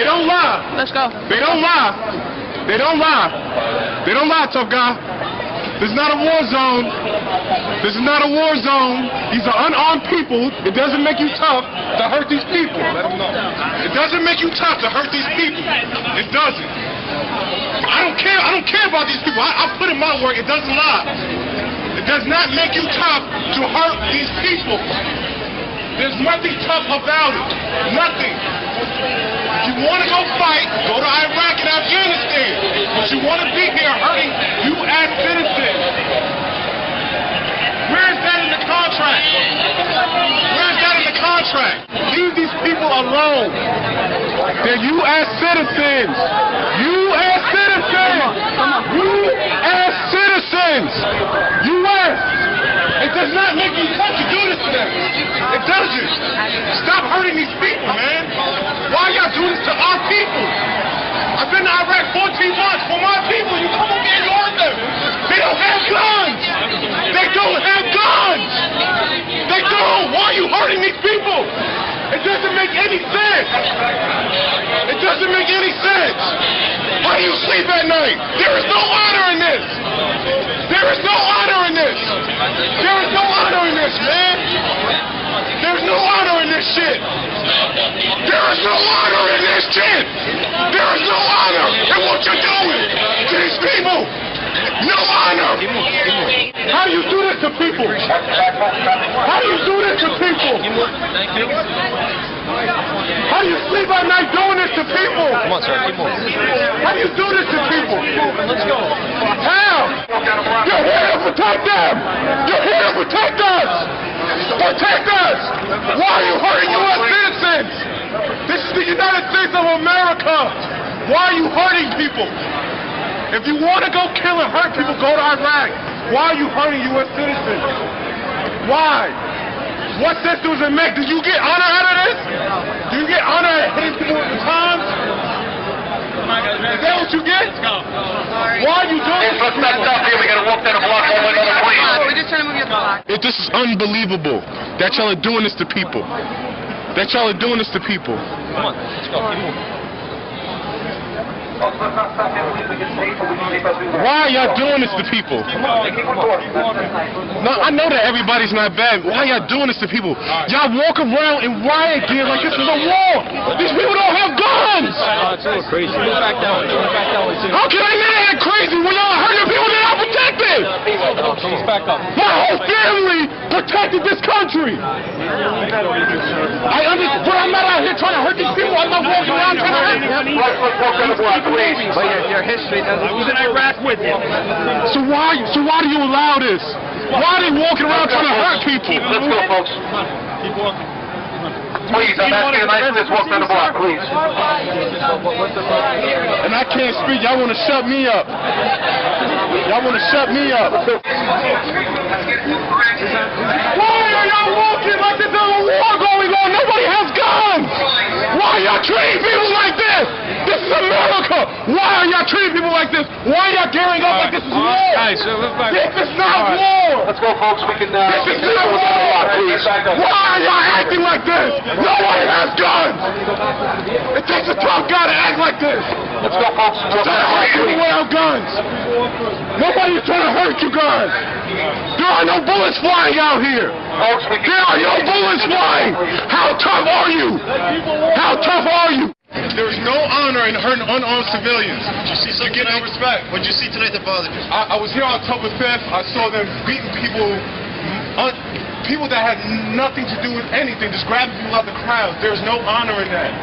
They don't lie. Let's go. They don't lie. They don't lie. They don't lie, tough guy. This is not a war zone. This is not a war zone. These are unarmed people. It doesn't make you tough to hurt these people. Let them know. It doesn't make you tough to hurt these people. It doesn't. I don't care. I don't care about these people. I put in my work. It doesn't lie. It does not make you tough to hurt these people. There's nothing tough about it. Nothing. If you want to go fight, go to Iraq and Afghanistan. But you want to be here hurting U.S. citizens. Where is that in the contract? Where is that in the contract? Leave these people alone. They're U.S. citizens. U.S. citizens. U.S. citizens. U.S. It does not make you tough to do this to them. It doesn't. Stop hurting these people, man. Why y'all do this to our people? I've been to Iraq 14 months for my people. You come over here and hurt them. They don't have guns. They don't have guns. They don't. Why are you hurting these people? It doesn't make any sense. It doesn't make any sense. How do you sleep at night? There is no honor in this. There is no honor in this. There is no honor in this, man. There's no honor in this shit. There is no honor in this shit. There is no honor in what you're doing to these people. No honor. How do you do this to people? How do you do this to people? How do you sleep at night doing this to people? Come on, sir. Keep moving. How do you do this to people? Let's go. How? You're here to protect them. You're here to protect us. Protect us. Why are you hurting U.S. citizens? This is the United States of America. Why are you hurting people? If you want to go kill and hurt people, go to Iraq. Why are you hurting U.S. citizens? Why? What sense does it make? Did you get honor out of this? Do you get honor at hitting people with the times? Is that what you get? Why are you doing this? Let's back up here. We got to walk down the block one way another, please. We're just trying to move you up the block. This is unbelievable that y'all are doing this to people. That y'all are doing this to people. Come on. Let's go. Keep moving. Why are y'all doing this to people? No, I know that everybody's not bad. Why are y'all doing this to people? Y'all walk around in riot gear like this is a war. These people don't have guns. It's a little crazy. Move back down. Move back down. How can I not act crazy when y'all hurting people that are protected? Please back up. My whole family protected this country. I understand, but I'm not out here trying to hurt these people. I'm not walking around trying to hurt them. Let's walk down the block, please. But your history doesn't. Who's in Iraq with you? So why do you allow this? Why are they walking around trying to hurt people? Let's go, folks. Keep walking. Please, I'm asking a nice let's walk down the block, please. And I can't speak. Y'all want to shut me up. Y'all want to shut me up. Why are y'all walking like there's a war going on? Nobody has guns. Why are y'all treating people like this? This is America. Why are y'all treating people like this? Why are y'all gearing up like this is war? Guys, This is not war. Let's go, folks. We can. This is not war. Please back up. Why are y'all acting like this? Nobody has guns. It takes a tough guy to act like this. Let's go, folks. Trying to hurt people without guns. Nobody's trying to hurt you guys. There are no bullets flying out here. Folks, we can. There are no bullets flying. How tough are you? How tough are you? There is no honor in hurting unarmed civilians. You get no respect. What did you see tonight that bothered you? I was here on October 5th. I saw them beating people, people that had nothing to do with anything, just grabbing people out of the crowd. There's no honor in that.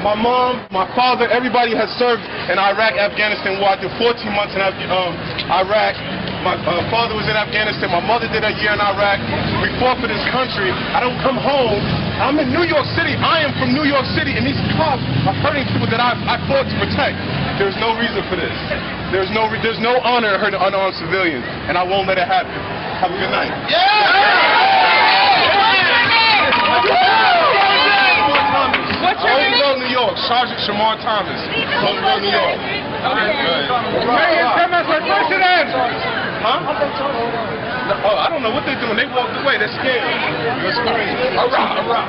My mom, my father, everybody has served in Iraq, Afghanistan. Well, I did 14 months in Iraq. My father was in Afghanistan. My mother did a year in Iraq. We fought for this country. I don't come home. I'm in New York City. I am from New York City, and these cops are hurting people that I fought to protect. There's no reason for this. There's no honor in hurting unarmed civilians, and I won't let it happen. Have a good night. What's your name? Roosevelt, New York. Sergeant Shamar Thomas. Roosevelt, New York. President. Huh? No, I don't know what they're doing. They walked away. They're scared. They're screaming. Hurrah, hurrah.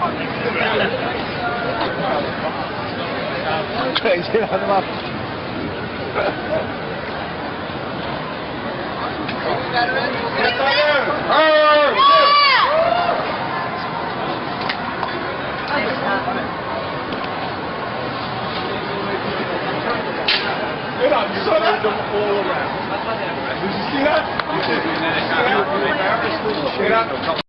Get up, son. All around. Did you see that? Get up.